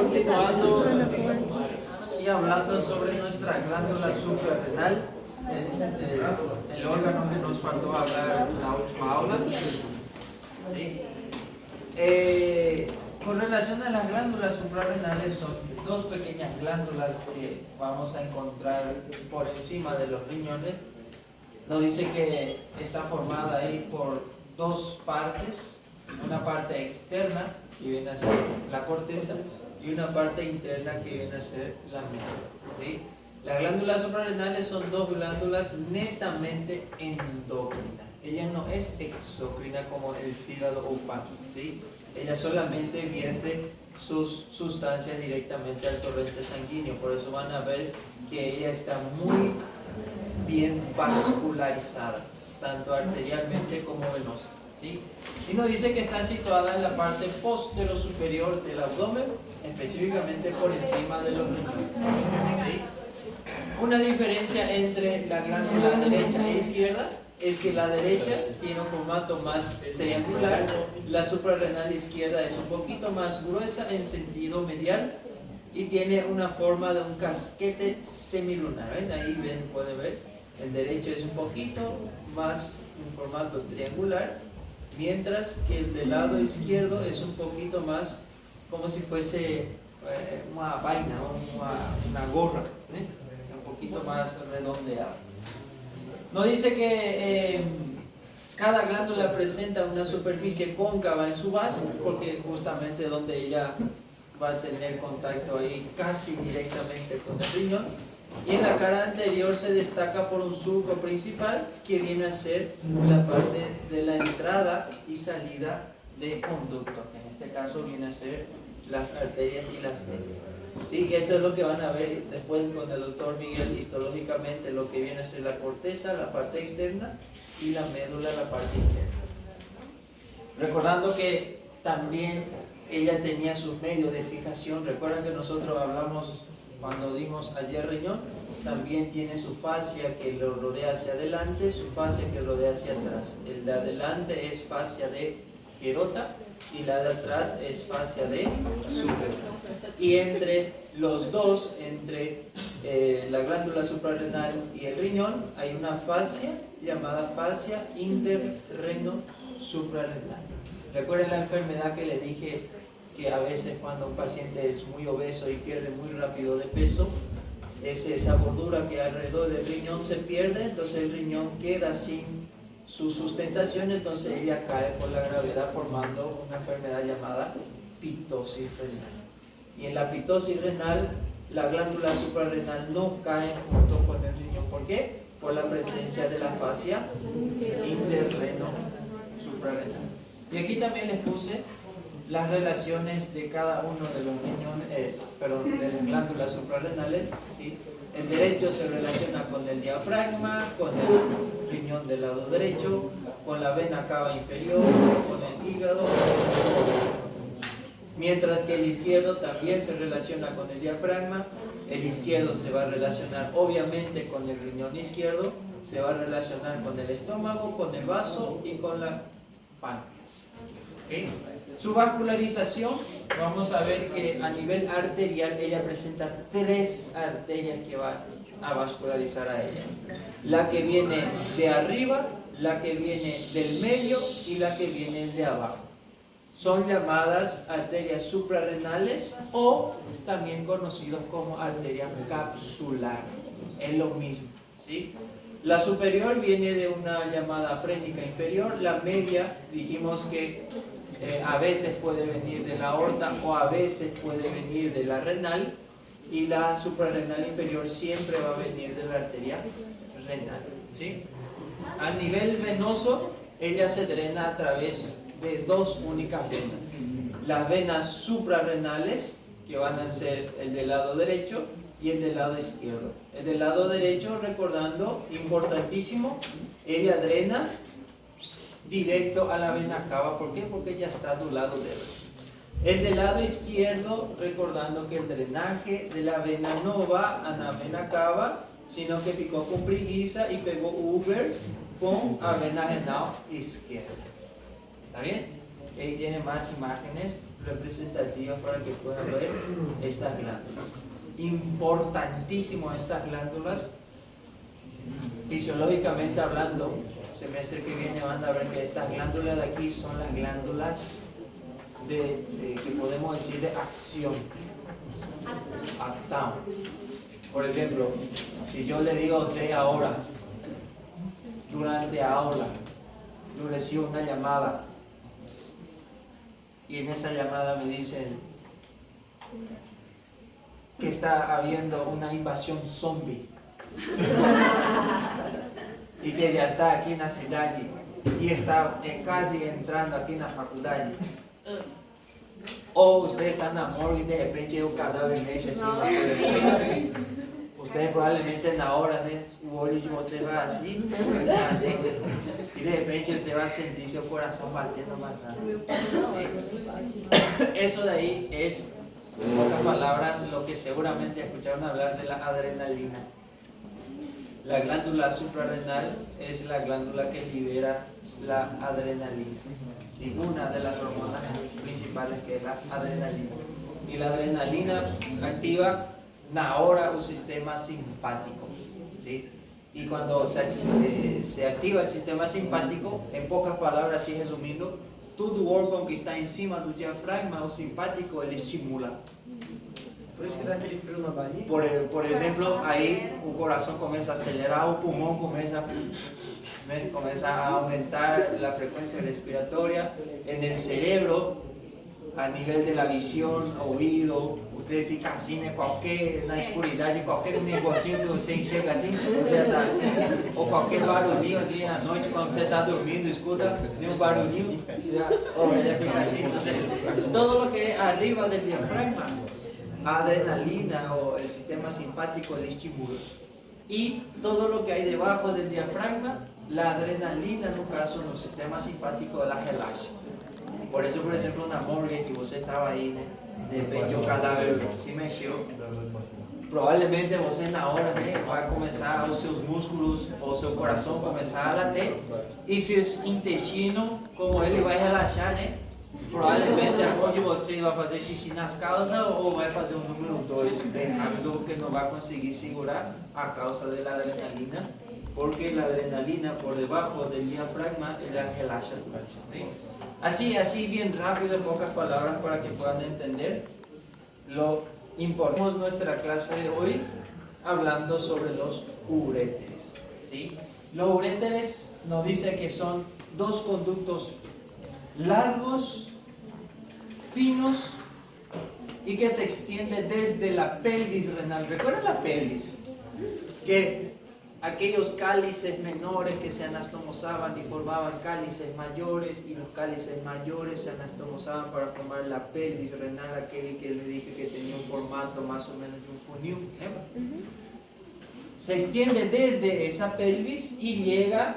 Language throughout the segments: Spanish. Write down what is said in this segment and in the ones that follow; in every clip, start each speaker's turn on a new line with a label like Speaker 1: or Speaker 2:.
Speaker 1: Continuando y hablando sobre nuestra glándula suprarrenal, es el órgano que nos faltó hablar en la última aula. ¿Sí? Con relación a las glándulas suprarrenales, son dos pequeñas glándulas que vamos a encontrar por encima de los riñones. Nos dice que está formada ahí por dos partes, una parte externa que viene a ser la corteza y una parte interna que viene a ser la médula. ¿Sí? Las glándulas suprarrenales son dos glándulas netamente endócrinas. Ella no es exócrina como el fígado o páncreas, ¿sí? Ella solamente vierte sus sustancias directamente al torrente sanguíneo. Por eso van a ver que ella está muy bien vascularizada, tanto arterialmente como venosa, ¿sí? Y nos dice que está situada en la parte posterior superior del abdomen, específicamente por encima de los riñones, ¿sí? Una diferencia entre la glándula derecha e izquierda es que la derecha tiene un formato más triangular, la suprarrenal izquierda es un poquito más gruesa en sentido medial y tiene una forma de un casquete semilunar. ¿Ven? Ahí pueden ver, el derecho es un poquito más un formato triangular, mientras que el del lado izquierdo es un poquito más como si fuese una vaina, una gorra, ¿eh? Un poquito más redondeada. Nos dice que cada glándula presenta una superficie cóncava en su base, porque justamente donde ella va a tener contacto ahí casi directamente con el riñón, y en la cara anterior se destaca por un surco principal que viene a ser la parte de la entrada y salida de conducto, que en este caso viene a ser las arterias y las venas. Sí, y esto es lo que van a ver después con el doctor Miguel histológicamente, lo que viene a ser la corteza, la parte externa, y la médula, la parte interna. Recordando que también ella tenía sus medios de fijación. Recuerdan que nosotros hablamos cuando dimos ayer riñón, también tiene su fascia que lo rodea hacia adelante, su fascia que rodea hacia atrás. El de adelante es fascia de Gerota y la de atrás es fascia de suprarrenal. Y entre los dos, entre la glándula suprarrenal y el riñón, hay una fascia llamada fascia interreno-suprarrenal. ¿Recuerden la enfermedad que le dije que a veces cuando un paciente es muy obeso y pierde muy rápido de peso, esa gordura que alrededor del riñón se pierde, entonces el riñón queda sin su sustentación, entonces ella cae por la gravedad formando una enfermedad llamada pitosis renal. Y en la pitosis renal, la glándula suprarrenal no cae junto con el riñón. ¿Por qué? Por la presencia de la fascia interreno-suprarrenal. Y aquí también les puse las relaciones de cada uno de los riñones, de las glándulas suprarrenales, ¿sí? El derecho se relaciona con el diafragma, con el riñón del lado derecho, con la vena cava inferior, con el hígado, mientras que el izquierdo también se relaciona con el diafragma. El izquierdo se va a relacionar obviamente con el riñón izquierdo, se va a relacionar con el estómago, con el vaso y con la páncreas. ¿Okay? Su vascularización, vamos a ver que a nivel arterial ella presenta tres arterias que van a vascularizar a ella. La que viene de arriba, la que viene del medio y la que viene de abajo. Son llamadas arterias suprarrenales o también conocidos como arterias capsulares. Es lo mismo, ¿sí? La superior viene de una llamada frénica inferior. La media dijimos que a veces puede venir de la aorta o a veces puede venir de la renal, y la suprarrenal inferior siempre va a venir de la arteria renal, ¿sí? A nivel venoso, ella se drena a través de dos únicas venas: las venas suprarrenales, que van a ser el del lado derecho y el del lado izquierdo. El del lado derecho, recordando, importantísimo, ella drena directo a la vena cava. ¿Por qué? Porque ya está del lado derecho. El del lado izquierdo, recordando que el drenaje de la vena no va a la vena cava, sino que picó con preguiça y pegó Uber con la vena renal izquierda. ¿Está bien? Ahí tiene más imágenes representativas para que puedan ver estas glándulas. Importantísimo estas glándulas, fisiológicamente hablando. Semestre que viene van a ver que estas glándulas de aquí son las glándulas que podemos decir de acción. Acción. Por ejemplo, si yo le digo a usted ahora, durante aula, yo recibo una llamada y en esa llamada me dicen que está habiendo una invasión zombie y que ya está aquí en la ciudad y está casi entrando aquí en la facultad. O usted está en la morgue y de repente hay un cadáver en ese encima. Usted probablemente en la hora de su olho se va así, y de repente usted va a sentir su corazón batiendo más nada. Eso de ahí es, en pocas palabras, lo que seguramente escucharon hablar de la adrenalina. La glándula suprarrenal es la glándula que libera la adrenalina. Y una de las hormonas principales que es la adrenalina. Y la adrenalina activa ahora un sistema simpático. ¿Sí? Y cuando se activa el sistema simpático, en pocas palabras, así resumiendo, todo órgão que está encima do diafragma, o simpático, ele estimula.
Speaker 2: Por isso que dá aquele frio na barriga?
Speaker 1: Por ejemplo, ahí el corazón comienza a acelerar, el pulmón comienza a aumentar la frecuencia respiratoria. En el cerebro, a nivel de la visión, oído, usted fica así en la oscuridad, cualquier negocio que usted enxerga así, usted está así, o cualquier barulhinho ali à noite, quando você está dormindo, escuta un barulhinho, ya fica así. Entonces, todo lo que es arriba del diafragma, adrenalina o el sistema simpático le estimula. Y todo lo que hay debajo del diafragma, la adrenalina, en un caso, en el sistema simpático, la relaja. Por eso, por ejemplo, una morgue que usted estaba ahí, de repente un cadáver se mexeu, provavelmente você na hora vai começar os seus músculos ou seu coração começar a latir, e seu intestino, como ele vai relaxar, né? Provavelmente onde você vai fazer xixi nas calças ou vai fazer um número 2 bem rápido, porque não vai conseguir segurar a causa da adrenalina, porque a adrenalina por debajo del diafragma ela relaxa tudo. ¿Sí? Así bien rápido, en pocas palabras, para que puedan entender lo importante. Nuestra clase de hoy hablando sobre los uréteres. ¿Sí? Los uréteres nos dice que son dos conductos largos, finos y que se extienden desde la pelvis renal. ¿Recuerdan la pelvis? Que aquellos cálices menores que se anastomosaban y formaban cálices mayores, y los cálices mayores se anastomosaban para formar la pelvis renal, aquel que les dije que tenía un formato más o menos de un funil. Se extiende desde esa pelvis y llega,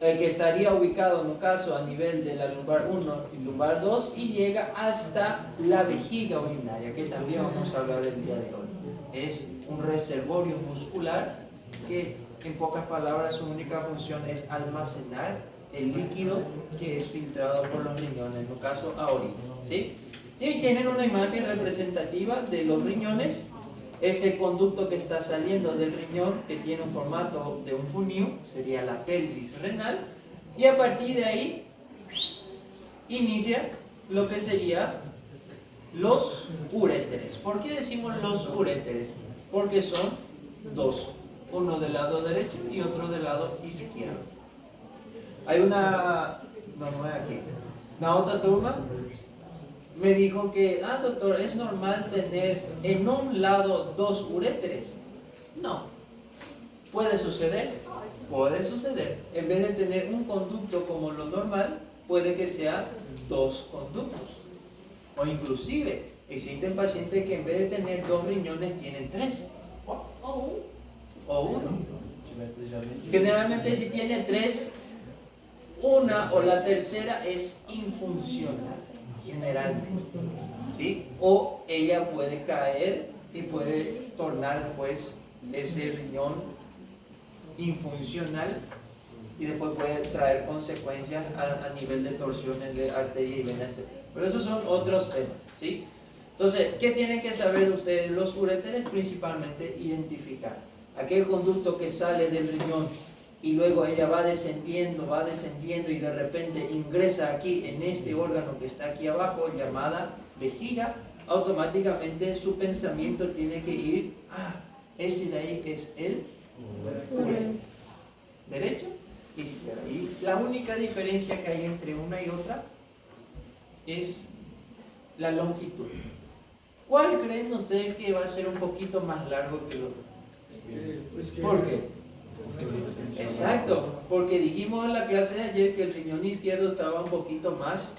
Speaker 1: que estaría ubicado en un caso a nivel de la lumbar 1 y lumbar 2, y llega hasta la vejiga urinaria, que también vamos a hablar el día de hoy. Es un reservorio muscular que, en pocas palabras, su única función es almacenar el líquido que es filtrado por los riñones, en el caso a orina. ¿Sí? Y tienen una imagen representativa de los riñones, ese conducto que está saliendo del riñón, que tiene un formato de un funil, sería la pelvis renal, y a partir de ahí inicia lo que sería los uréteres. ¿Por qué decimos los uréteres? Porque son dos, uno del lado derecho y otro del lado izquierdo. Hay una otra turma me dijo que, doctor, ¿es normal tener en un lado dos uréteres? No. ¿Puede suceder? Puede suceder. En vez de tener un conducto como lo normal, puede que sea dos conductos. O inclusive, existen pacientes que en vez de tener dos riñones, tienen tres. O uno. Generalmente si tiene tres, una o la tercera es infuncional, generalmente. ¿Sí? O ella puede caer y puede tornar después ese riñón infuncional y después puede traer consecuencias a nivel de torsiones de arteria y vena, etc. Pero esos son otros temas, ¿sí? Entonces, ¿qué tienen que saber ustedes los uréteres? Principalmente identificar aquel conducto que sale del riñón y luego ella va descendiendo y de repente ingresa aquí en este órgano que está aquí abajo, llamada vejiga. Automáticamente su pensamiento tiene que ir, ese de ahí es el uréter, derecho y izquierdo. Y la única diferencia que hay entre una y otra es la longitud. ¿Cuál creen ustedes que va a ser un poquito más largo que el otro? ¿Por qué? Exacto, porque dijimos en la clase de ayer que el riñón izquierdo estaba un poquito más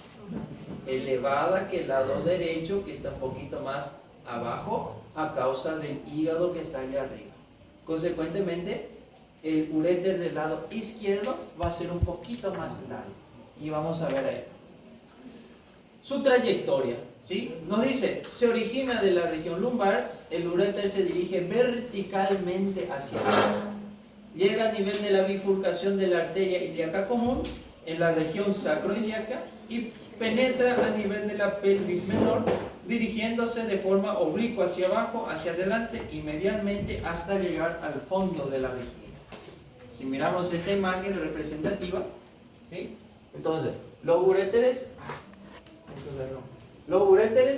Speaker 1: elevada que el lado derecho, que está un poquito más abajo a causa del hígado que está allá arriba. Consecuentemente, el uréter del lado izquierdo va a ser un poquito más largo y vamos a ver ahí su trayectoria, ¿sí? Nos dice, se origina de la región lumbar, el uréter se dirige verticalmente hacia abajo, llega a nivel de la bifurcación de la arteria ilíaca común en la región sacroiliaca y penetra a nivel de la pelvis menor, dirigiéndose de forma oblicua hacia abajo, hacia adelante y medialmente hasta llegar al fondo de la vejiga. Si miramos esta imagen representativa, ¿sí? Entonces, los uréteres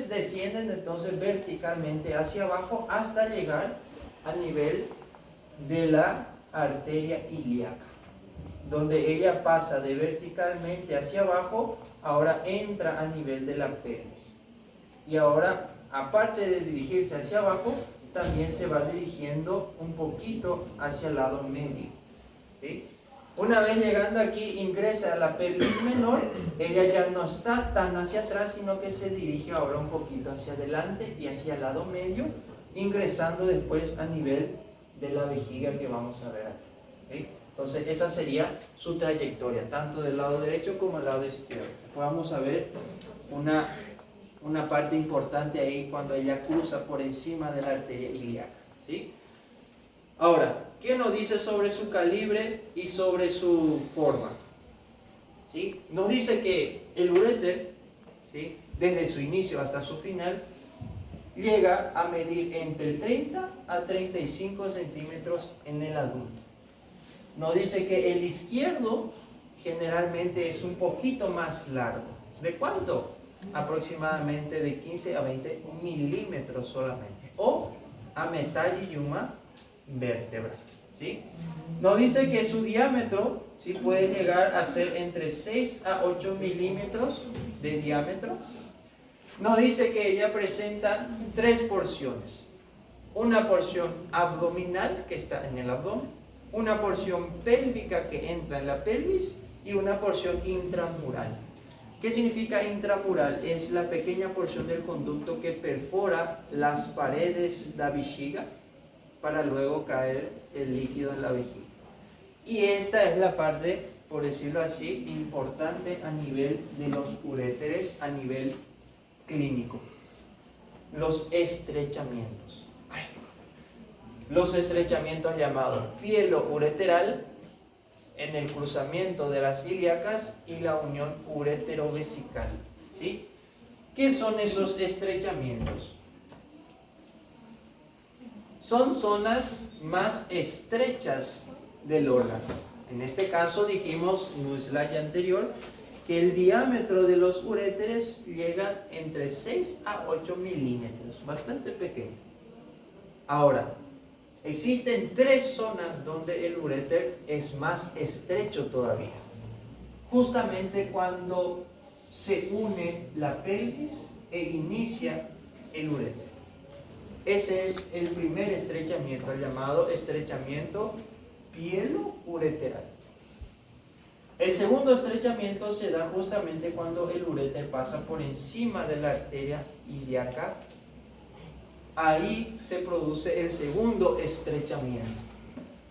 Speaker 1: descienden entonces verticalmente hacia abajo hasta llegar a nivel de la arteria ilíaca, donde ella pasa de verticalmente hacia abajo, ahora entra a nivel de la pelvis. Y ahora, aparte de dirigirse hacia abajo, también se va dirigiendo un poquito hacia el lado medio, ¿sí? Una vez llegando aquí, ingresa a la pelvis menor, ella ya no está tan hacia atrás, sino que se dirige ahora un poquito hacia adelante y hacia el lado medio, ingresando después a nivel de la vejiga que vamos a ver aquí, ¿sí? Entonces esa sería su trayectoria, tanto del lado derecho como del lado izquierdo. Vamos a ver una parte importante ahí cuando ella cruza por encima de la arteria ilíaca, ¿sí? Ahora, ¿qué nos dice sobre su calibre y sobre su forma? ¿Sí? Nos dice que el uréter, ¿sí?, desde su inicio hasta su final, llega a medir entre 30 a 35 centímetros en el adulto. Nos dice que el izquierdo generalmente es un poquito más largo. ¿De cuánto? Aproximadamente de 15 a 20 milímetros solamente. O a metall yuma vértebra, ¿sí? Nos dice que su diámetro, ¿sí?, puede llegar a ser entre 6 a 8 milímetros de diámetro. Nos dice que ella presenta 3 porciones. Una porción abdominal que está en el abdomen, una porción pélvica que entra en la pelvis y una porción intramural. ¿Qué significa intramural? Es la pequeña porción del conducto que perfora las paredes de la vejiga para luego caer el líquido en la vejiga. Y esta es la parte, por decirlo así, importante a nivel de los uréteres, a nivel clínico. Los estrechamientos. Los estrechamientos llamados pielo-ureteral en el cruzamiento de las ilíacas y la unión uretero-vesical, ¿sí? ¿Qué son esos estrechamientos? Son zonas más estrechas del órgano. En este caso dijimos en el slide anterior que el diámetro de los uréteres llega entre 6 a 8 milímetros, bastante pequeño. Ahora, existen 3 zonas donde el uréter es más estrecho todavía. Justamente cuando se une la pelvis e inicia el uréter. Ese es el primer estrechamiento, llamado estrechamiento pielo-ureteral. El segundo estrechamiento se da justamente cuando el uréter pasa por encima de la arteria ilíaca. Ahí se produce el segundo estrechamiento.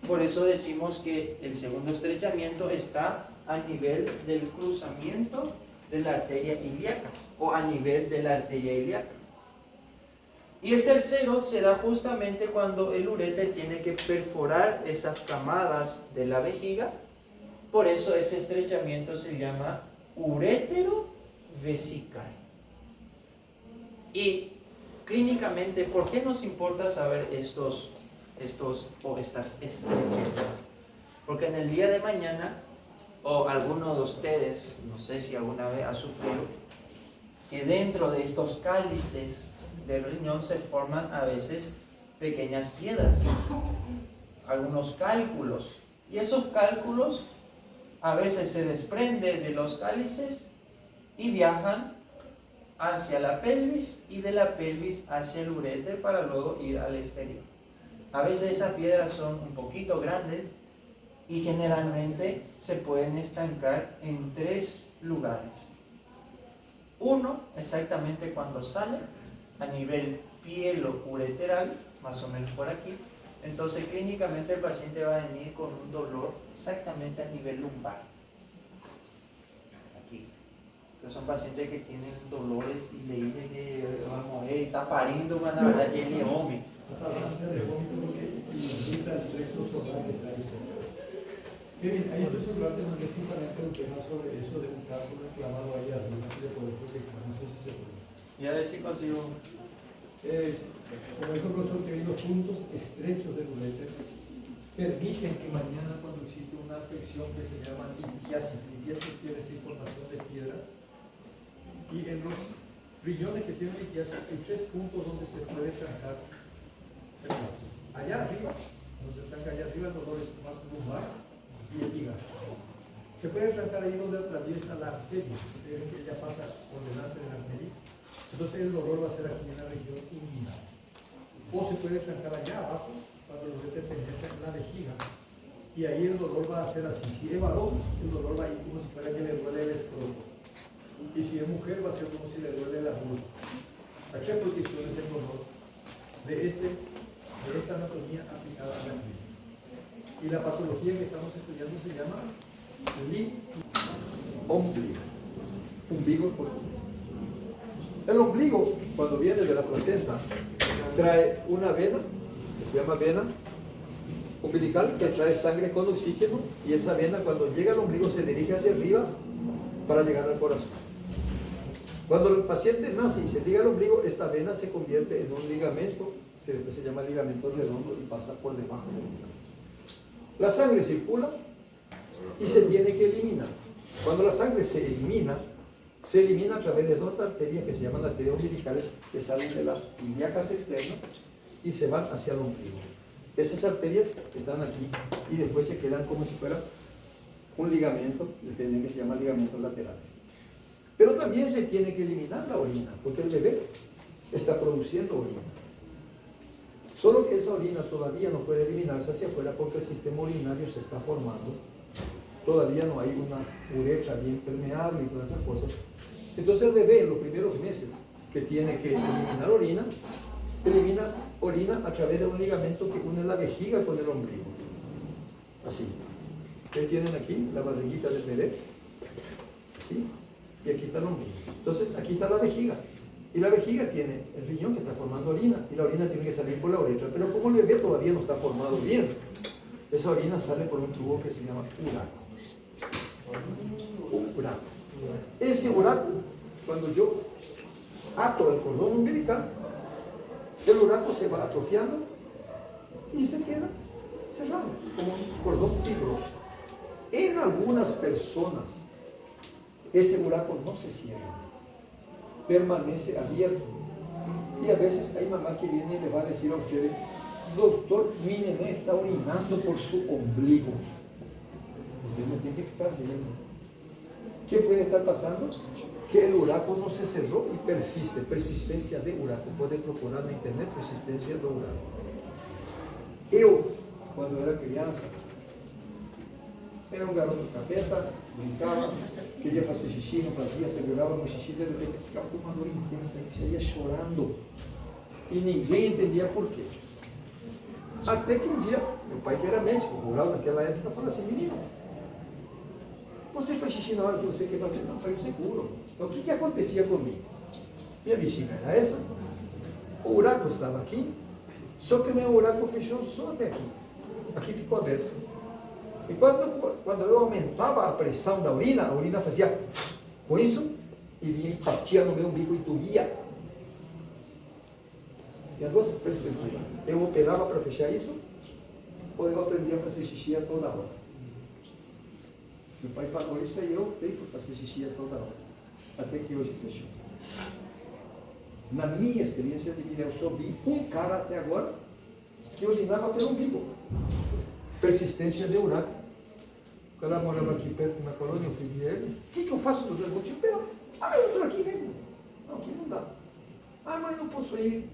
Speaker 1: Por eso decimos que el segundo estrechamiento está a nivel del cruzamiento de la arteria ilíaca o a nivel de la arteria ilíaca. Y el tercero se da justamente cuando el uréter tiene que perforar esas camadas de la vejiga Por eso ese estrechamiento se llama urétero vesical. Y clínicamente, ¿por qué nos importa saber estas estrechezas? Porque en el día de mañana, o alguno de ustedes, no sé si alguna vez ha sufrido, que dentro de estos cálices del riñón se forman a veces pequeñas piedras, algunos cálculos, y esos cálculos a veces se desprenden de los cálices y viajan hacia la pelvis, y de la pelvis hacia el uréter para luego ir al exterior. A veces esas piedras son un poquito grandes y generalmente se pueden estancar en 3 lugares. Uno, exactamente cuando sale, a nivel pielo-ureteral, más o menos por aquí. Entonces clínicamente el paciente va a venir con un dolor exactamente a nivel lumbar. Aquí. Entonces son pacientes que tienen dolores y le dicen que vamos, está pariendo, van a ver a Jenny Omi.
Speaker 3: Kevin, ahí estoy hablando justamente un tema sobre eso de un cálculo clavado ahí arriba, si le puedo proyectar, no sé si se puede.
Speaker 1: Y a ver si consigo.
Speaker 3: Como dijo el profesor Kevin, los puntos estrechos del uréter permiten que mañana, cuando existe una afección que se llama litiasis quiere decir formación de piedras, y en los riñones que tienen litiasis hay 3 puntos donde se puede trancar. Allá arriba, donde se tranca allá arriba, el dolor es más lumbar y el hígado. Se puede trancar ahí donde atraviesa la arteria, que ella pasa por delante de la arteria. Entonces el dolor va a ser aquí en la región inguinal. O se puede trancar allá abajo, cuando el uréter penetra en la vejiga, y ahí el dolor va a ser así. Si es varón, el dolor va a ir como si fuera que le duele el escroto. Y si es mujer, va a ser como si le duele la vulva. Aquí hay protecciones del dolor de esta anatomía aplicada a la clínica. Y la patología que estamos estudiando se llama ombligo. Umbigo en portugués. El ombligo, cuando viene de la placenta, trae una vena, que se llama vena umbilical, que trae sangre con oxígeno, y esa vena cuando llega al ombligo se dirige hacia arriba para llegar al corazón. Cuando el paciente nace y se liga al ombligo, esta vena se convierte en un ligamento, que después se llama ligamento redondo y pasa por debajo del ligamento. La sangre circula y se tiene que eliminar. Cuando la sangre se elimina a través de 2 arterias que se llaman arterias umbilicales, que salen de las ilíacas externas y se van hacia el ombligo. Esas arterias están aquí y después se quedan como si fuera un ligamento, que se llama ligamento lateral. Pero también se tiene que eliminar la orina, porque el bebé está produciendo orina. Solo que esa orina todavía no puede eliminarse hacia afuera porque el sistema urinario se está formando. Todavía no hay una uretra bien permeable y todas esas cosas. Entonces el bebé en los primeros meses que tiene que eliminar orina, elimina orina a través de un ligamento que une la vejiga con el ombligo. Así. ¿Qué tienen aquí? La barriguita del bebé. Así. Y aquí está el ombligo. Entonces aquí está la vejiga. Y la vejiga tiene el riñón que está formando orina. Y la orina tiene que salir por la uretra. Pero como el bebé todavía no está formado bien, esa orina sale por un tubo que se llama uraco. Uraco. Ese uraco, cuando yo ato el cordón umbilical, el uraco se va atrofiando y se queda cerrado, como un cordón fibroso. En algunas personas, ese uraco no se cierra, permanece abierto. Y a veces hay mamá que viene y le va a decir a ustedes: doctor, mi nené está orinando por su ombligo. Usted no tiene que ficar viendo. ¿Qué puede estar pasando? Que el uraco no se cerró y persiste. Persistencia de uraco. Puede procurar en internet persistencia de uraco. Yo, cuando era criança, era um garoto capeta, brincava, queria fazer xixi, não fazia, segurava no xixi, de repente ficava com uma dor intensa e saía chorando. E ninguém entendia por quê. Até que um dia, meu pai, que era médico rural naquela época, falou assim: menino, você faz xixi na hora que você quer fazer? Não, foi seguro. Então, o que acontecia comigo? Minha bexiga era essa, o uraco estava aqui, só que o meu uraco fechou só até aqui. Aqui ficou aberto. E quando eu aumentava a pressão da urina, a urina fazia com isso, e vinha e batia no meu umbigo e doía. Tinha duas perspectivas. Eu operava para fechar isso, ou eu aprendia a fazer xixi a toda hora. Meu pai falou isso e eu optei por fazer xixi a toda hora. Até que hoje fechou. Na minha experiência de vida, eu só vi um cara até agora que urinava pelo umbigo. Persistência de urar. Quando ela morava aqui perto na colônia, eu fui ver ele. O que eu faço no meu vou te operar? Eu estou aqui mesmo. Não, aqui não dá. Mas não posso ir.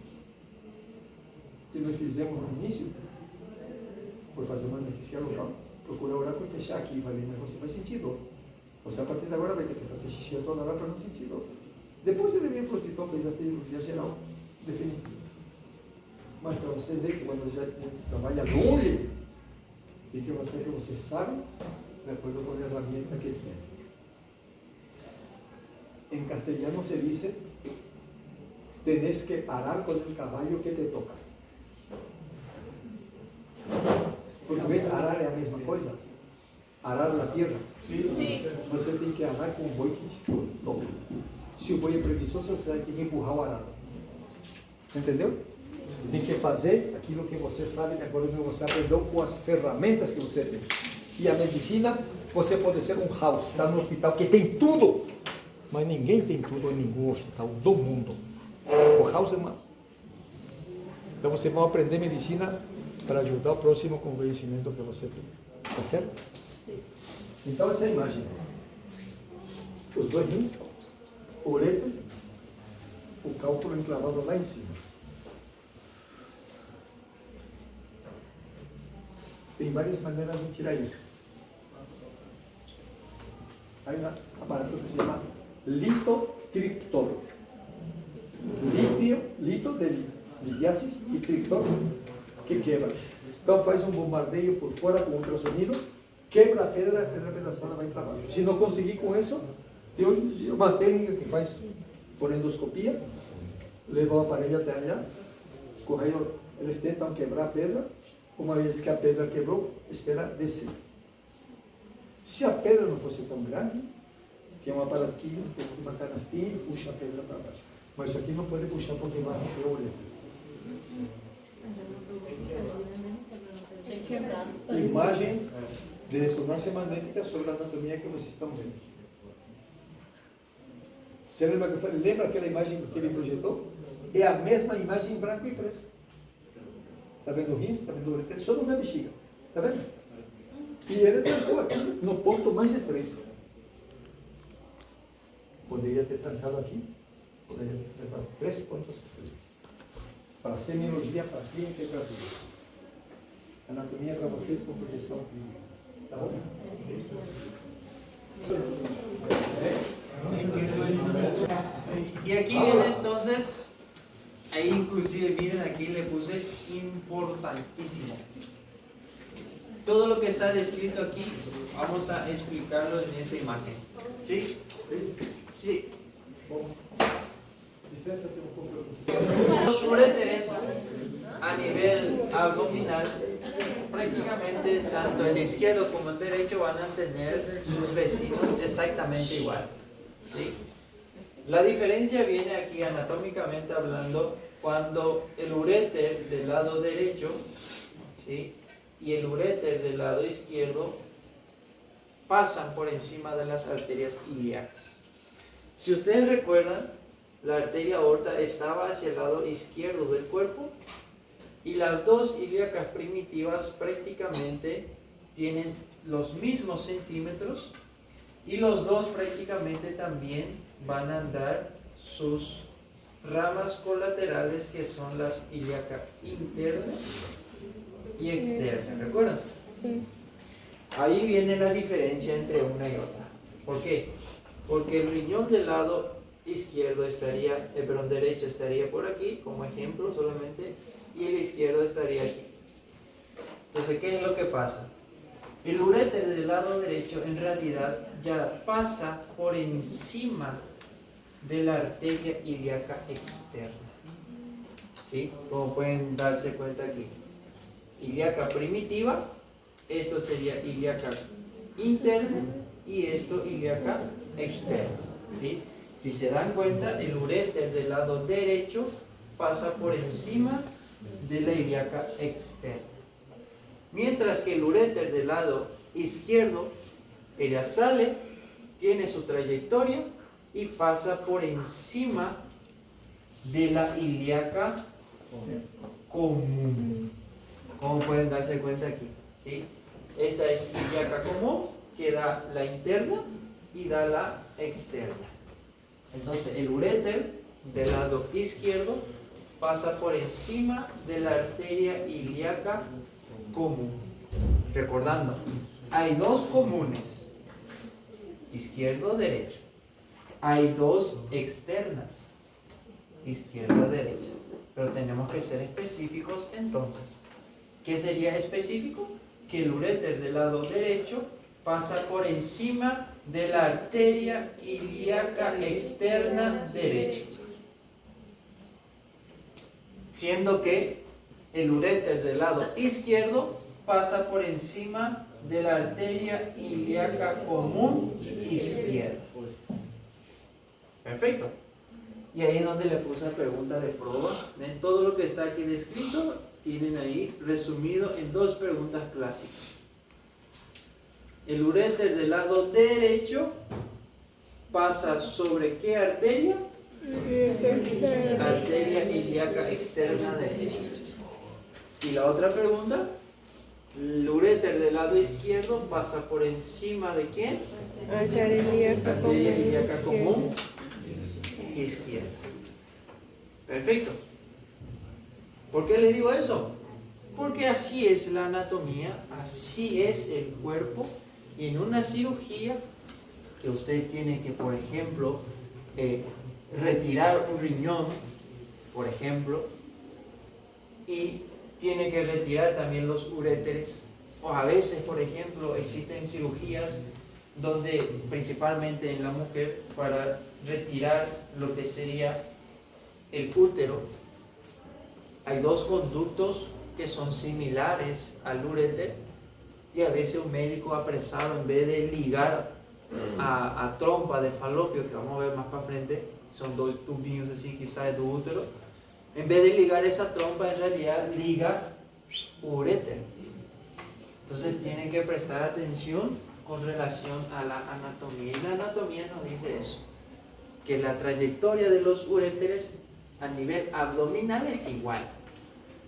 Speaker 3: O que nós fizemos no início foi fazer uma anestesia local, procurar orar para fechar aqui. Falei, mas você vai sentir dor. Você a partir de agora vai ter que fazer xixi toda hora para não sentir dor. Depois ele veio para o hospital, fez a cirurgia geral definitiva. Mas para você ver que quando a gente trabalha longe, e que você sabe, de acuerdo con la herramienta que tiene. En castellano se dice, tenés que parar con el caballo que te toca. Porque ves, arar é a mesma coisa. Arar na tierra.
Speaker 4: Sim.
Speaker 3: Você tem que arar com o boi que toca. Se o boi é preguiçoso, você tem que empurrar o arado. Entendeu? Tem que fazer aquilo que você sabe, de acordo com o que você aprendeu, com as ferramentas que você tem. E a medicina, você pode ser um house, está no hospital que tem tudo, mas ninguém tem tudo em nenhum hospital do mundo. O house é uma... Então você vai aprender medicina para ajudar o próximo com o conhecimento que você tem. Está certo? Então essa é a imagem. Os dois rins, o ureter, o cálculo enclavado lá em cima. Tem várias maneiras de tirar isso. Há um aparato que se chama litotriptor. Lito de litiasis e triptor que quebra. Então faz um bombardeio por fora com ultrassonido, quebra a pedra pedaçada vai para baixo. Se não conseguir com isso, tem uma técnica que faz por endoscopia, leva o aparelho até allá, eles tentam quebrar a pedra. Uma vez que a pedra quebrou, espera descer. Se a pedra não fosse tão grande, tem um aparatinho, uma canastinha e puxa a pedra para baixo. Mas isso aqui não pode puxar porque vai romper o ureter. Imagem de ressonância magnética sobre a anatomia que vocês estão vendo. Você lembra que eu falei? Lembra aquela imagem que ele projetou? É a mesma imagem em branco e preto. Está vendo o rins? Está vendo o ureter? Só não vê a bexiga. Está vendo? E ele trancou aqui, no ponto mais estreito. Poderia ter trancado aqui. Poderia ter trancado 3 pontos estreitos. Para a semiologia, para a clínica e para tudo. Anatomia para vocês com projeção clínica. Tá bom?
Speaker 1: Y aquí viene entonces, ahí inclusive miren aquí le puse importantísimo. Todo lo que está descrito aquí, vamos a explicarlo en esta imagen. ¿Sí? Sí. Los uréteres a nivel abdominal, prácticamente tanto el izquierdo como el derecho van a tener sus vecinos exactamente igual. ¿Sí? La diferencia viene aquí anatómicamente hablando cuando el uréter del lado derecho, ¿sí?, y el uréter del lado izquierdo pasan por encima de las arterias ilíacas. Si ustedes recuerdan, la arteria aorta estaba hacia el lado izquierdo del cuerpo y las dos ilíacas primitivas prácticamente tienen los mismos centímetros y los dos prácticamente también van a dar sus ramas colaterales, que son las ilíacas internas y externas. ¿Recuerdan?
Speaker 4: Sí.
Speaker 1: Ahí viene la diferencia entre una y otra. ¿Por qué? Porque el riñón del lado izquierdo estaría, perdón, derecho estaría por aquí, como ejemplo solamente, y el izquierdo estaría aquí. Entonces, ¿qué es lo que pasa? El uréter del lado derecho en realidad ya pasa por encima de la arteria ilíaca externa. ¿Sí? Como pueden darse cuenta aquí. Ilíaca primitiva esto sería ilíaca interna y esto ilíaca externa. ¿Sí? Si se dan cuenta, el uréter del lado derecho pasa por encima de la ilíaca externa. Mientras que el uréter del lado izquierdo, ella sale, tiene su trayectoria y pasa por encima de la ilíaca común. Como pueden darse cuenta aquí, ¿sí? Esta es ilíaca común, que da la interna y da la externa. Entonces el uréter del lado izquierdo pasa por encima de la arteria ilíaca común. Recordando, hay dos comunes, izquierdo-derecho. Hay dos externas, izquierda-derecha. Pero tenemos que ser específicos entonces. ¿Qué sería específico? Que el uréter del lado derecho pasa por encima de la arteria ilíaca externa derecha. Siendo que el uréter del lado izquierdo pasa por encima de la arteria ilíaca común izquierda. Perfecto. Y ahí es donde le puse la pregunta de prueba. En todo lo que está aquí descrito, tienen ahí resumido en dos preguntas clásicas. El uréter del lado derecho pasa sobre ¿qué arteria? Arteria ilíaca externa derecha. Y la otra pregunta, el uréter del lado izquierdo pasa por encima ¿de quién? Arteria ilíaca común izquierda. Perfecto. ¿Por qué les digo eso? Porque así es la anatomía, así es el cuerpo. Y en una cirugía que usted tiene que, por ejemplo, retirar un riñón, por ejemplo, y tiene que retirar también los uréteres, o a veces, por ejemplo, existen cirugías donde, principalmente en la mujer, para retirar lo que sería el útero, hay dos conductos que son similares al uréter, y a veces un médico apresado, en vez de ligar a trompa de falopio, que vamos a ver más para frente, son dos tubillos así quizás de tu útero, en vez de ligar esa trompa, en realidad liga uréter. Entonces tienen que prestar atención con relación a la anatomía, y la anatomía nos dice eso, que la trayectoria de los uréteres a nivel abdominal es igual.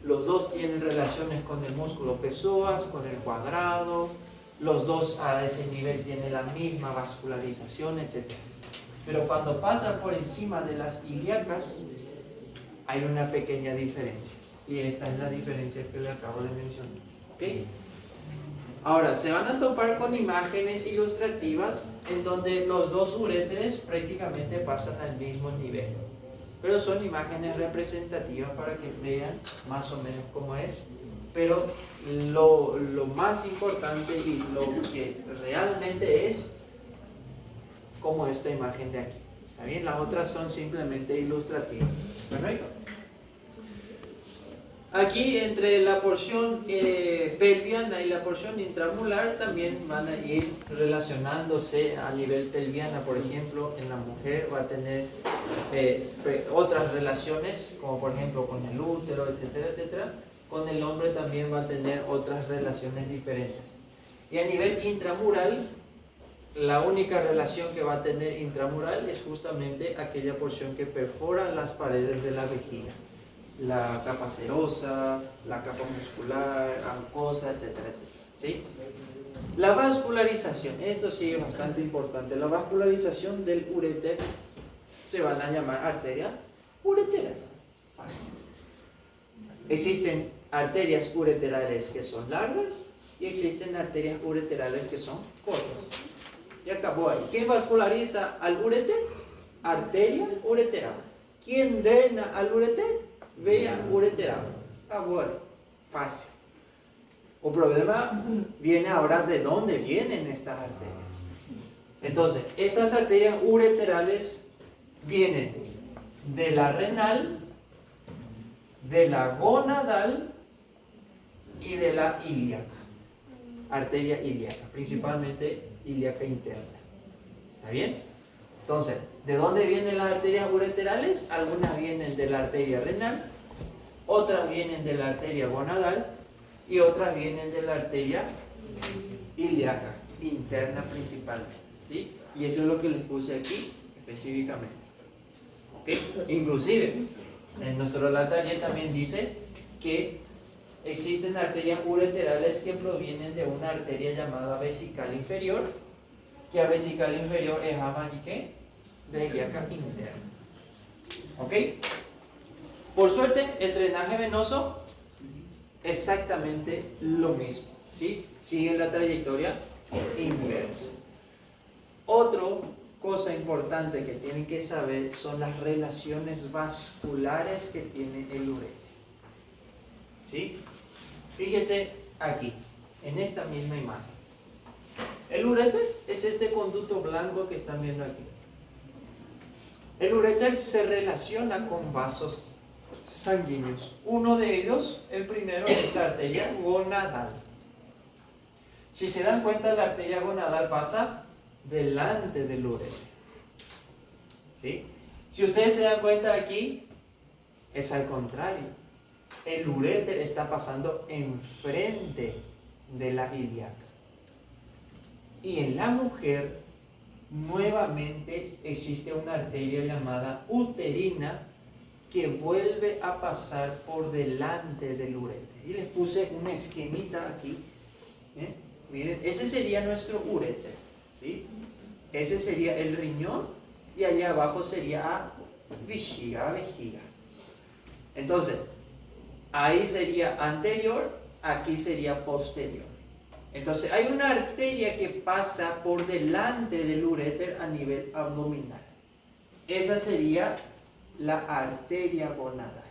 Speaker 1: Los dos tienen relaciones con el músculo psoas, con el cuadrado, los dos a ese nivel tienen la misma vascularización, etc. Pero cuando pasan por encima de las ilíacas, hay una pequeña diferencia. Y esta es la diferencia que le acabo de mencionar. ¿Okay? Ahora, se van a topar con imágenes ilustrativas en donde los dos uréteres prácticamente pasan al mismo nivel. Pero son imágenes representativas para que vean más o menos cómo es. Pero lo más importante y lo que realmente es como esta imagen de aquí. ¿Está bien? Las otras son simplemente ilustrativas. ¿Perfecto? Aquí entre la porción pelviana y la porción intramural también van a ir relacionándose a nivel pelviana. Por ejemplo, en la mujer va a tener otras relaciones, como por ejemplo con el útero, etcétera, etcétera. Con el hombre también va a tener otras relaciones diferentes. Y a nivel intramural, la única relación que va a tener intramural es justamente aquella porción que perfora las paredes de la vejiga. La capa serosa, la capa muscular, acuosa, etcétera, etcétera. ¿Sí? La vascularización, esto sí es bastante importante. La vascularización del uréter se van a llamar arteria uretera. Fácil. Existen arterias ureterales que son largas y existen arterias ureterales que son cortas. Y acabó ahí. ¿Quién vasculariza al uréter? Arteria ureteral. ¿Quién drena al uréter? Vea ureteral. Acabó ahí. Fácil. El problema viene ahora de dónde vienen estas arterias. Entonces, estas arterias ureterales vienen de la renal, de la gonadal y de la ilíaca. arteria ilíaca, principalmente ilíaca interna. ¿Está bien? Entonces, ¿de dónde vienen las arterias ureterales? Algunas vienen de la arteria renal, otras vienen de la arteria gonadal y otras vienen de la arteria ilíaca interna principalmente. ¿Sí? Y eso es lo que les puse aquí específicamente. ¿Ok? Inclusive, en nuestro relatario también dice que existen arterias ureterales que provienen de una arteria llamada vesical inferior, que a vesical inferior es ¿qué? De ilíaca interna. ¿Ok? Por suerte, el drenaje venoso exactamente lo mismo, ¿sí? Sigue la trayectoria inversa. Otra cosa importante que tienen que saber son las relaciones vasculares que tiene el ureter. ¿Sí? Fíjese aquí, en esta misma imagen. El ureter es este conducto blanco que están viendo aquí. El ureter se relaciona con vasos sanguíneos. Uno de ellos, el primero, es la arteria gonadal. Si se dan cuenta, la arteria gonadal pasa delante del ureter. ¿Sí? Si ustedes se dan cuenta aquí, es al contrario. El ureter está pasando enfrente de la ilíaca. Y en la mujer, nuevamente existe una arteria llamada uterina que vuelve a pasar por delante del ureter. Y les puse una esquemita aquí. Miren, ese sería nuestro ureter. ¿Sí? Ese sería el riñón y allá abajo sería vejiga. Entonces, ahí sería anterior, aquí sería posterior. Entonces, hay una arteria que pasa por delante del ureter a nivel abdominal. Esa sería la arteria gonadal.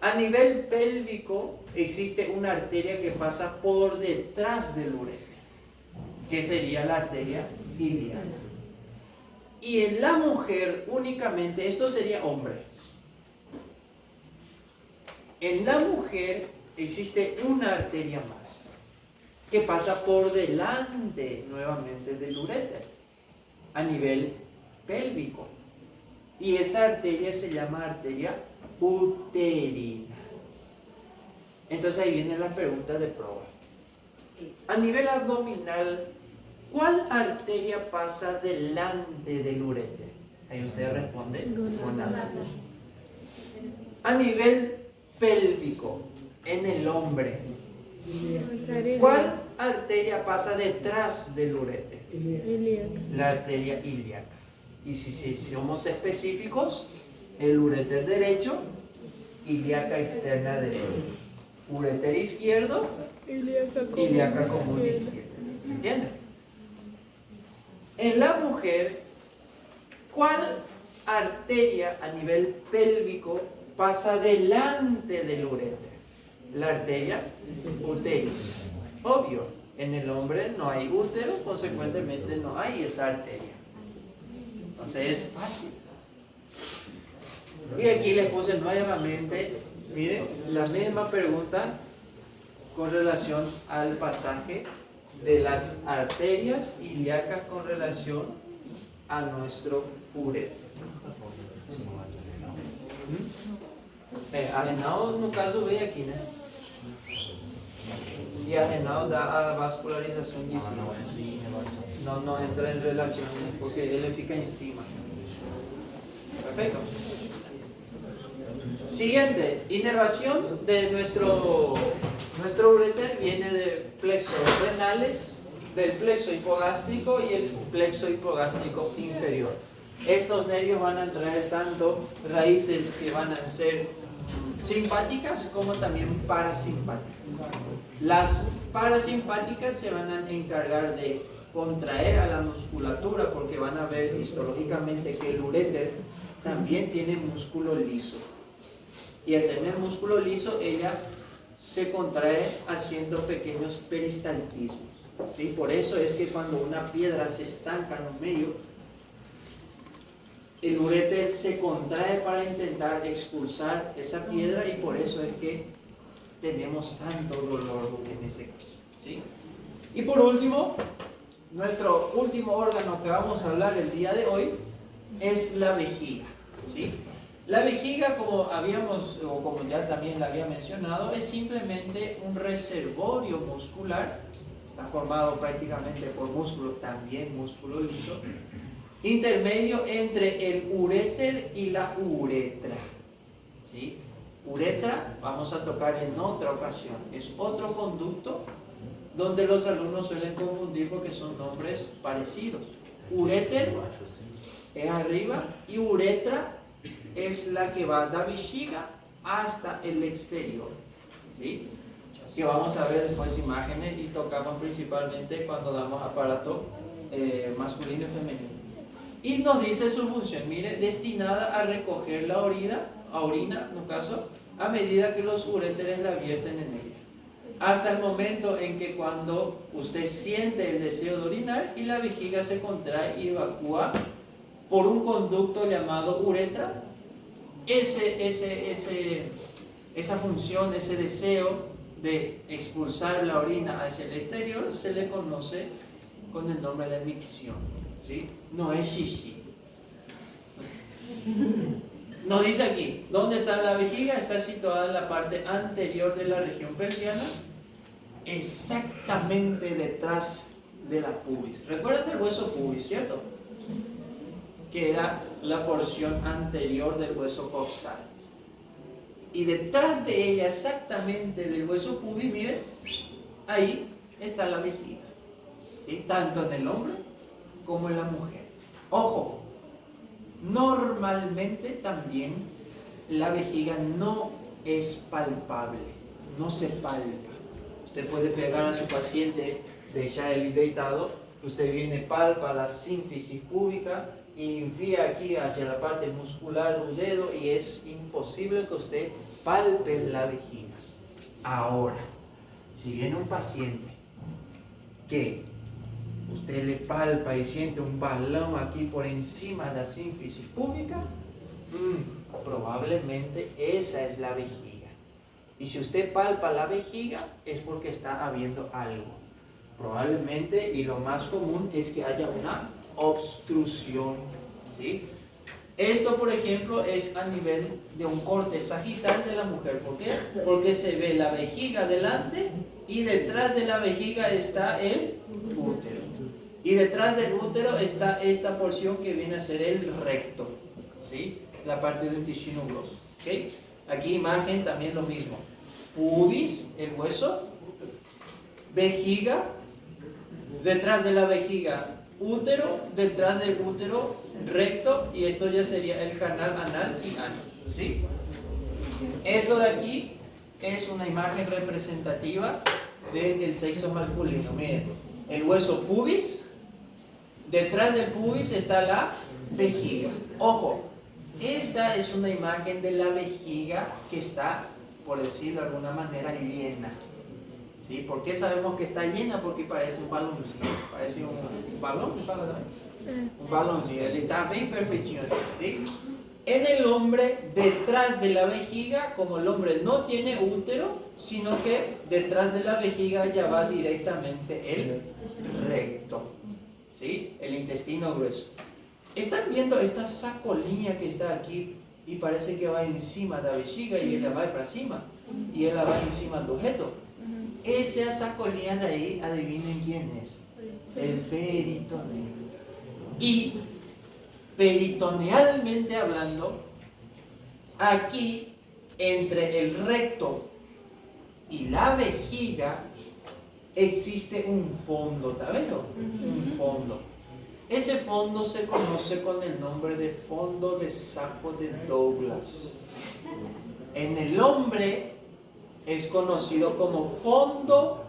Speaker 1: A nivel pélvico existe una arteria que pasa por detrás del ureter, que sería la arteria ilíaca. Y en la mujer únicamente, esto sería hombre. En la mujer existe una arteria más que pasa por delante nuevamente del ureter a nivel pélvico. Y esa arteria se llama arteria uterina. Entonces ahí vienen las preguntas de prueba. A nivel abdominal, ¿cuál arteria pasa delante del ureter? Ahí usted responde, gonadal. A nivel pélvico, en el hombre, ¿cuál arteria pasa detrás del ureter? La arteria ilíaca. Y si somos específicos, el ureter derecho, ilíaca externa derecha. Ureter izquierdo, ilíaca común izquierda. ¿Entienden? En la mujer, ¿cuál arteria a nivel pélvico pasa delante del ureter? La arteria uterina. Obvio, en el hombre no hay útero, consecuentemente no hay esa arteria. Entonces es fácil. Y aquí les puse nuevamente, miren, la misma pregunta con relación al pasaje de las arterias ilíacas con relación a nuestro ureter. Ajenado, no caso, ve aquí, ¿no? Y ajenado da a vascularización visible. No entra en relaciones porque él le fica encima. Perfecto. Siguiente, inervación de nuestro ureter viene de plexos renales, del plexo hipogástrico y el plexo hipogástrico inferior. Estos nervios van a traer tanto raíces que van a ser simpáticas como también parasimpáticas. Las parasimpáticas se van a encargar de contraer a la musculatura porque van a ver histológicamente que el ureter también tiene músculo liso. Y al tener músculo liso, ella se contrae haciendo pequeños peristaltismos. ¿Sí? Por eso es que cuando una piedra se estanca en un medio, el ureter se contrae para intentar expulsar esa piedra y por eso es que tenemos tanto dolor en ese caso. ¿Sí? Y por último, nuestro último órgano que vamos a hablar el día de hoy es la vejiga, ¿sí? La vejiga, como ya también la había mencionado, es simplemente un reservorio muscular. Está formado prácticamente por músculo, también músculo liso, intermedio entre el uréter y la uretra, ¿sí? Uretra vamos a tocar en otra ocasión. Es otro conducto donde los alumnos suelen confundir porque son nombres parecidos. Uréter es arriba y uretra es la que va de la vejiga hasta el exterior, ¿sí? Que vamos a ver después imágenes y tocamos principalmente cuando damos aparato masculino y femenino. Y nos dice su función, mire, destinada a recoger la orina en un caso, a medida que los uréteres la vierten en ella. Hasta el momento en que cuando usted siente el deseo de orinar y la vejiga se contrae y evacúa por un conducto llamado uretra, esa función, ese deseo de expulsar la orina hacia el exterior se le conoce con el nombre de micción, ¿sí? No es shishi. Nos dice aquí, ¿dónde está la vejiga? Está situada en la parte anterior de la región pelviana, exactamente detrás de la pubis. ¿Recuerdan el hueso pubis, cierto? Que era la porción anterior del hueso coxal. Y detrás de ella, exactamente del hueso pubis, miren, ahí está la vejiga, ¿sí? Tanto en el hombre como en la mujer. Ojo, normalmente también la vejiga no es palpable, no se palpa. Usted puede pegar a su paciente, deja él deitado, usted viene, palpa la sínfisis púbica y enfía aquí hacia la parte muscular del dedo y es imposible que usted palpe la vejiga. Ahora, si viene un paciente que usted le palpa y siente un balón aquí por encima de la sínfisis púbica, probablemente esa es la vejiga. Y si usted palpa la vejiga es porque está habiendo algo. Probablemente, y lo más común, es que haya una obstrucción, ¿sí? Esto, por ejemplo, es a nivel de un corte sagital de la mujer. ¿Por qué? Porque se ve la vejiga delante y detrás de la vejiga está el útero. Y detrás del útero está esta porción que viene a ser el recto, ¿sí? La parte del intestino grosso, ¿okay? Aquí imagen también lo mismo. Pubis, el hueso, vejiga, detrás de la vejiga útero, detrás del útero recto, y esto ya sería el canal anal y ano, ¿sí? Esto de aquí es una imagen representativa del sexo masculino. Miren, el hueso pubis, detrás del pubis está la vejiga. Ojo, esta es una imagen de la vejiga que está, por decirlo de alguna manera, llena. ¿Sí? ¿Por qué sabemos que está llena? Porque parece un baloncito. Parece un balón, ¿me fala también? Un baloncito. Él está bien perfecto, ¿sí? En el hombre, detrás de la vejiga, como el hombre no tiene útero, sino que detrás de la vejiga ya va directamente el recto, ¿sí? El intestino grueso. ¿Están viendo esta sacolínea que está aquí? Y parece que va encima de la vejiga y ella va para encima. Y ella va encima del objeto. Esa sacolínea de ahí, adivinen quién es. El peritoneo. Y peritonealmente hablando, aquí entre el recto y la vejiga existe un fondo. ¿Está viendo? Un fondo. Ese fondo se conoce con el nombre de fondo de saco de Douglas. En el hombre es conocido como fondo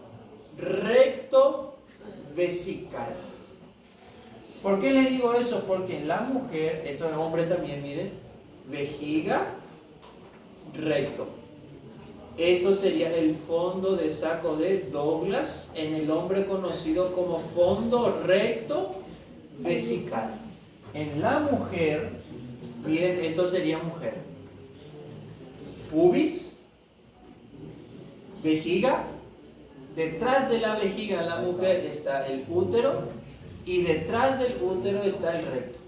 Speaker 1: recto vesical. ¿Por qué le digo eso? Porque en la mujer, esto en el hombre también, miren, vejiga, recto. Esto sería el fondo de saco de Douglas, en el hombre conocido como fondo recto vesical. En la mujer, miren, esto sería mujer. Pubis, vejiga, Detrás de la vejiga en la mujer está el útero y detrás del útero está el recto.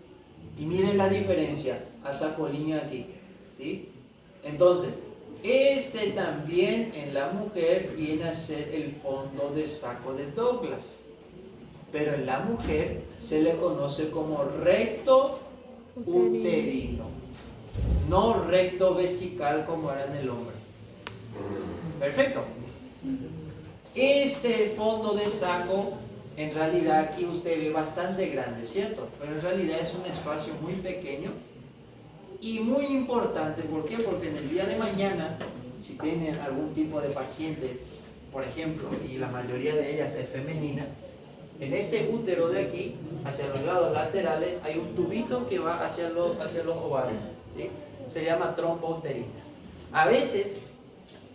Speaker 1: Y miren la diferencia, a sacolínea aquí, ¿sí? Entonces, este también en la mujer viene a ser el fondo de saco de Douglas. Pero en la mujer se le conoce como recto uterino, no recto vesical como era en el hombre. Perfecto. Este fondo de saco, en realidad aquí usted ve bastante grande, ¿cierto? Pero en realidad es un espacio muy pequeño y muy importante. ¿Por qué? Porque en el día de mañana, si tienen algún tipo de paciente, por ejemplo, y la mayoría de ellas es femenina, en este útero de aquí, hacia los lados laterales, hay un tubito que va hacia los ovarios, ¿sí? Se llama trompa uterina. A veces,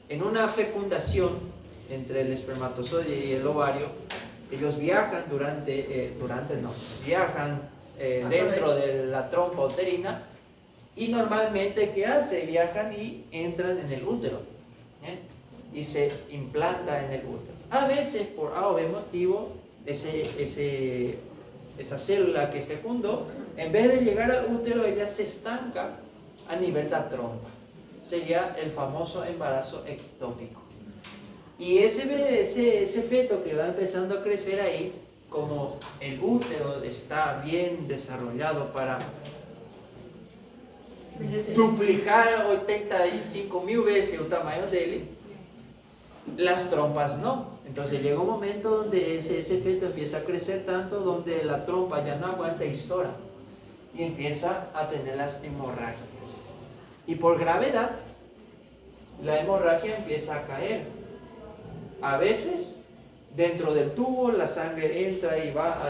Speaker 1: en una fecundación entre el espermatozoide y el ovario, ellos viajan viajan dentro de la trompa uterina y normalmente, ¿qué hace? Viajan y entran en el útero, ¿eh? Y se implanta en el útero. A veces, por A o B motivo, esa célula que fecundó, en vez de llegar al útero, ella se estanca a nivel de la trompa. Sería el famoso embarazo ectópico. Y ese feto que va empezando a crecer ahí, como el útero está bien desarrollado para duplicar 85.000 veces el tamaño de él, las trompas no. Entonces llega un momento donde ese feto empieza a crecer tanto donde la trompa ya no aguanta histora y empieza a tener las hemorragias. Y por gravedad, la hemorragia empieza a caer. A veces, dentro del tubo, la sangre entra y va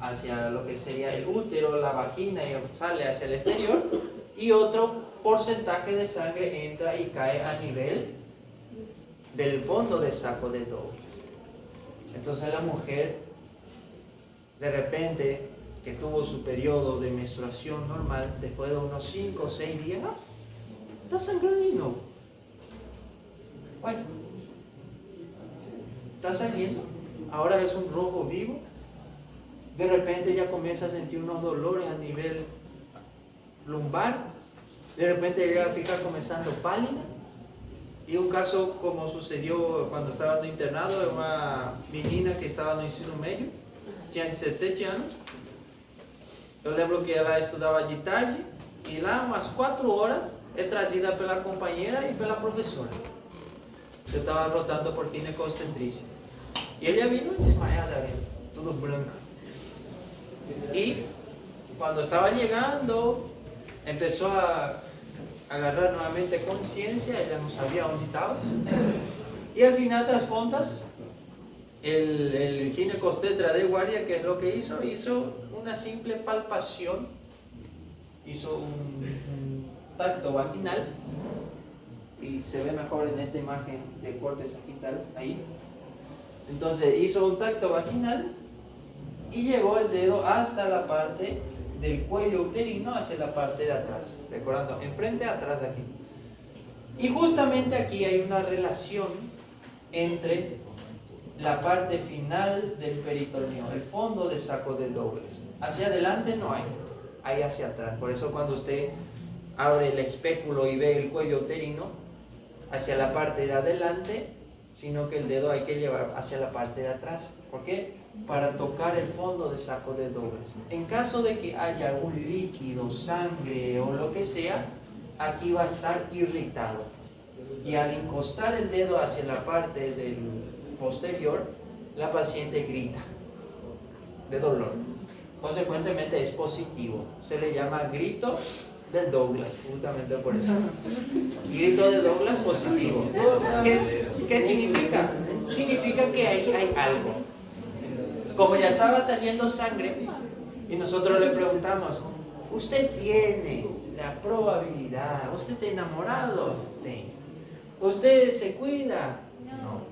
Speaker 1: hacia lo que sería el útero, la vagina, y sale hacia el exterior. Y otro porcentaje de sangre entra y cae a nivel del fondo del saco de Douglas. Entonces la mujer, de repente, que tuvo su periodo de menstruación normal, después de unos 5 o 6 días, está sangrando. Bueno, está saliendo, ahora es un rojo vivo. De repente ya comienza a sentir unos dolores a nivel lumbar. De repente ya fica comenzando pálida. Y un caso como sucedió cuando estaba internado de una menina que estaba no ensino medio, tinha 17 anos. Eu lembro que ela estudava de tarde e lá umas 4 horas é trazida pela companheira e pela professora. Eu estava rotando por ginecobstetricia. E ela vino desmaiada, tudo branco. Y cuando estaba llegando, empezó a agarrar nuevamente conciencia, ella no sabía dónde estaba. Y al final de las cuentas, el ginecobstetra de guardia, ¿qué es lo que hizo? Hizo una simple palpación, hizo un tacto vaginal, y se ve mejor en esta imagen de corte sagital, ahí. Entonces hizo un tacto vaginal y llegó el dedo hasta la parte del cuello uterino, hacia la parte de atrás, recordando, enfrente, atrás, aquí. Y justamente aquí hay una relación entre la parte final del peritoneo, el fondo del saco de Douglas. Hacia adelante no hay, hay hacia atrás. Por eso cuando usted abre el espéculo y ve el cuello uterino, hacia la parte de adelante, sino que el dedo hay que llevar hacia la parte de atrás. ¿Por qué? Para tocar el fondo del saco de Douglas. En caso de que haya algún líquido, sangre o lo que sea, aquí va a estar irritado. Y al encostar el dedo hacia la parte del posterior, la paciente grita de dolor. Consecuentemente es positivo. Se le llama grito de Douglas, justamente por eso. Grito de Douglas positivo. ¿Qué significa? Significa que ahí hay algo. Como ya estaba saliendo sangre, y nosotros le preguntamos, ¿usted tiene la probabilidad? ¿Usted está enamorado? Sí. ¿Usted se cuida? No.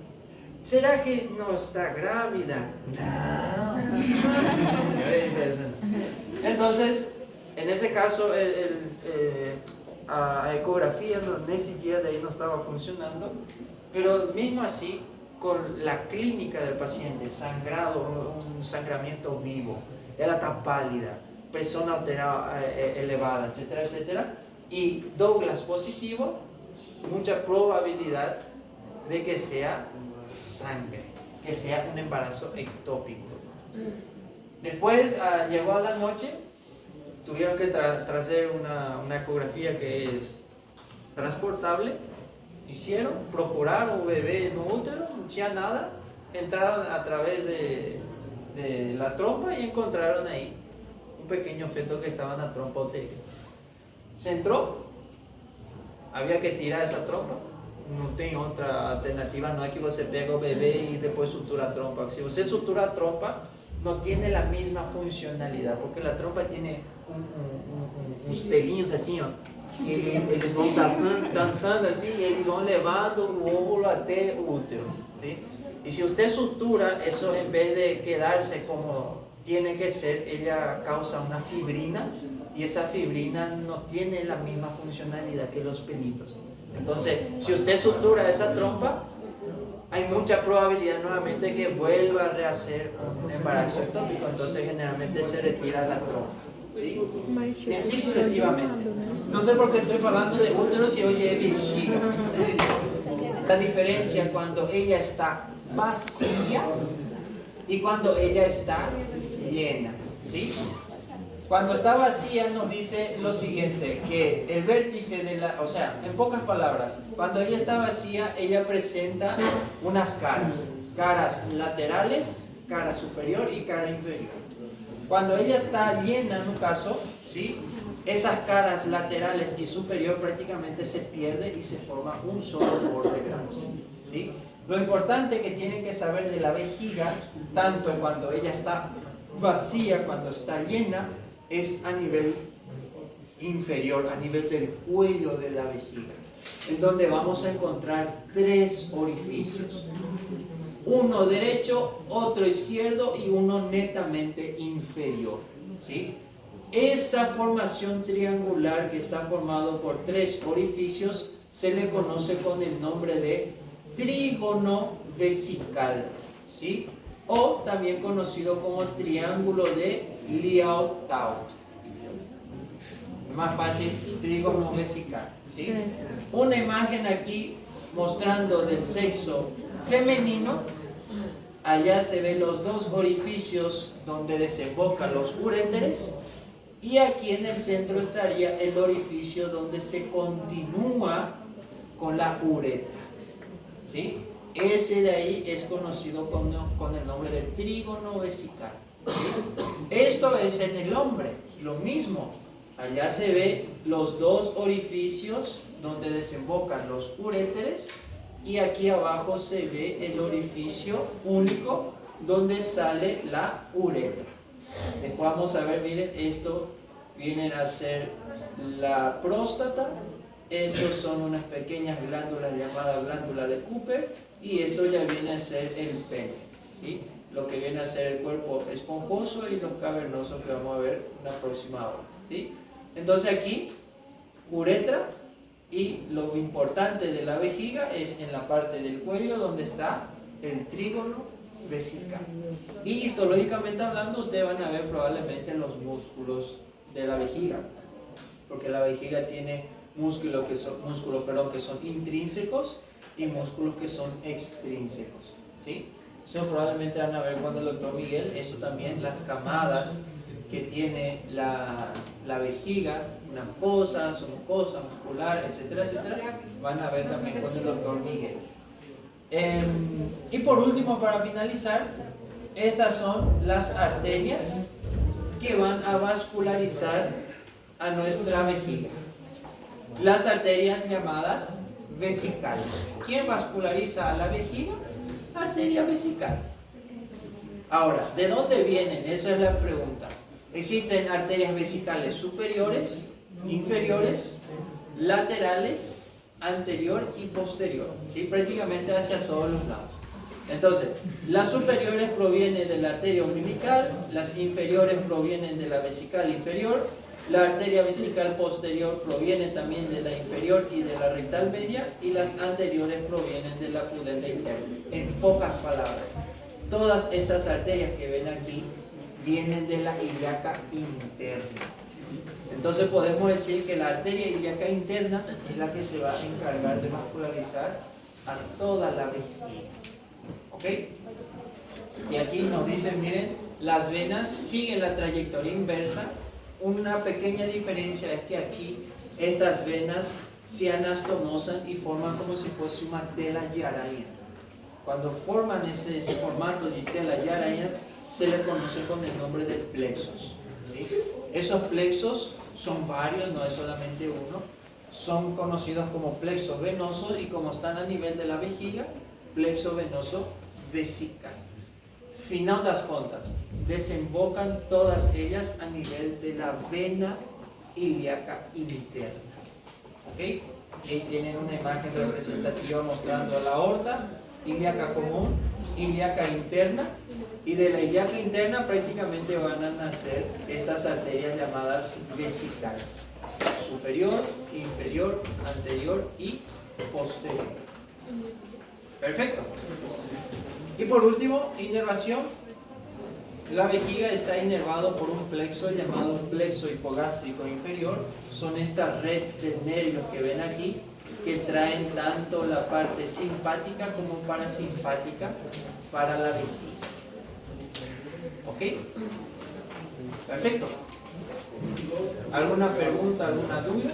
Speaker 1: ¿Será que no está grávida? No. Entonces, en ese caso, a ecografía en ese día de ahí no estaba funcionando, pero mismo así, con la clínica del paciente, sangrado, un sangramiento vivo, ela está pálida, presión arterial elevada, etcétera, etcétera, y Douglas positivo, mucha probabilidad de que sea sangre, que sea un embarazo ectópico. Después llegó a la noche, tuvieron que traer una ecografía que es transportable, hicieron, procuraron un bebé en un útero, no tinha nada, entraron a través de la trompa y encontraron ahí un pequeño feto que estaba en la trompa uterina. Se entró, había que tirar esa trompa, no tem outra alternativa, no es que você pega o bebé y después sutura a trompa. Si você sutura a trompa, no tiene la misma funcionalidad, porque la trompa tiene uns pelinhos assim, ó, que eles vão dançando assim e eles vão levando o óvulo até o útero, ¿sí? Y si usted sutura, eso en vez de quedarse como tiene que ser, ella causa una fibrina y esa fibrina no tiene la misma funcionalidad que los pelitos. Entonces, si usted sutura esa trompa, hay mucha probabilidad nuevamente que vuelva a rehacer un embarazo ectópico, entonces generalmente se retira la trompa, ¿sí? Y así sucesivamente. No sé por qué estoy hablando de útero si hoy es bexiga. La diferencia cuando ella está vacía y cuando ella está llena, ¿sí? Cuando está vacía nos dice lo siguiente, que el vértice de la, o sea, en pocas palabras, cuando ella está vacía, ella presenta unas caras laterales, cara superior y cara inferior. Cuando ella está llena, en un caso, ¿sí? Esas caras laterales y superior prácticamente se pierde y se forma un solo borde grande, ¿sí? Lo importante que tienen que saber de la vejiga, tanto cuando ella está vacía, cuando está llena, es a nivel inferior, a nivel del cuello de la vejiga, en donde vamos a encontrar 3 orificios. Uno derecho, otro izquierdo y uno netamente inferior, ¿sí? Esa formación triangular que está formado por 3 orificios se le conoce con el nombre de trígono vesical, ¿sí? O también conocido como triángulo de Liautaud. Más fácil, trígono vesical, ¿sí? Una imagen aquí mostrando del sexo femenino. Allá se ven los 2 orificios donde desembocan los uréteres y aquí en el centro estaría el orificio donde se continúa con la uretra, ¿sí? Ese de ahí es conocido con el nombre de trígono vesical. Esto es en el hombre, lo mismo. Allá se ve los 2 orificios donde desembocan los uréteres y aquí abajo se ve el orificio único donde sale la uretra. Después vamos a ver, miren, esto viene a ser la próstata. Estos son unas pequeñas glándulas llamadas glándula de Cooper y esto ya viene a ser el pene, ¿sí? Lo que viene a ser el cuerpo esponjoso y los cavernosos que vamos a ver en la próxima hora, ¿sí? Entonces aquí, uretra, y lo importante de la vejiga es en la parte del cuello donde está el trígono vesical. Y histológicamente hablando, ustedes van a ver probablemente los músculos de la vejiga, porque la vejiga tiene músculos que son intrínsecos y músculos que son extrínsecos, ¿sí? Eso probablemente van a ver cuando el doctor Miguel, esto también, las camadas que tiene la vejiga, una fosa, submucosa, muscular, etcétera, etcétera, van a ver también con el doctor Miguel. Y por último, para finalizar, estas son las arterias que van a vascularizar a nuestra vejiga. Las arterias llamadas vesicales. ¿Quién vasculariza a la vejiga? Arteria vesical. Ahora, ¿de dónde vienen? Esa es la pregunta. Existen arterias vesicales superiores, inferiores, laterales, anterior y posterior, ¿sí? Prácticamente hacia todos los lados. Entonces, las superiores provienen de la arteria umbilical, las inferiores provienen de la vesical inferior La arteria vesical posterior proviene también de la inferior y de la rectal media, y las anteriores provienen de la pudenda interna. En pocas palabras, todas estas arterias que ven aquí vienen de la ilíaca interna. Entonces podemos decir que la arteria ilíaca interna es la que se va a encargar de vascularizar a toda la vejiga. ¿Ok? Y aquí nos dicen, miren, las venas siguen la trayectoria inversa. Una pequeña diferencia es que aquí estas venas se anastomosan y forman como si fuese una tela y araña. Cuando forman ese formato de tela y araña, se le conoce con el nombre de plexos. ¿Sí? Esos plexos son varios, no es solamente uno. Son conocidos como plexos venosos, y como están a nivel de la vejiga, plexo venoso vesical. Final das contas, desembocan todas ellas a nivel de la vena ilíaca interna. ¿Okay? Ahí tienen una imagen representativa mostrando la aorta, ilíaca común, ilíaca interna, y de la ilíaca interna prácticamente van a nacer estas arterias llamadas vesicales: superior, inferior, anterior y posterior. Perfecto. Y por último, inervación. La vejiga está inervado por un plexo llamado plexo hipogástrico inferior. Son esta red de nervios que ven aquí, que traen tanto la parte simpática como parasimpática para la vejiga. ¿Ok? Perfecto. ¿Alguna pregunta, alguna duda?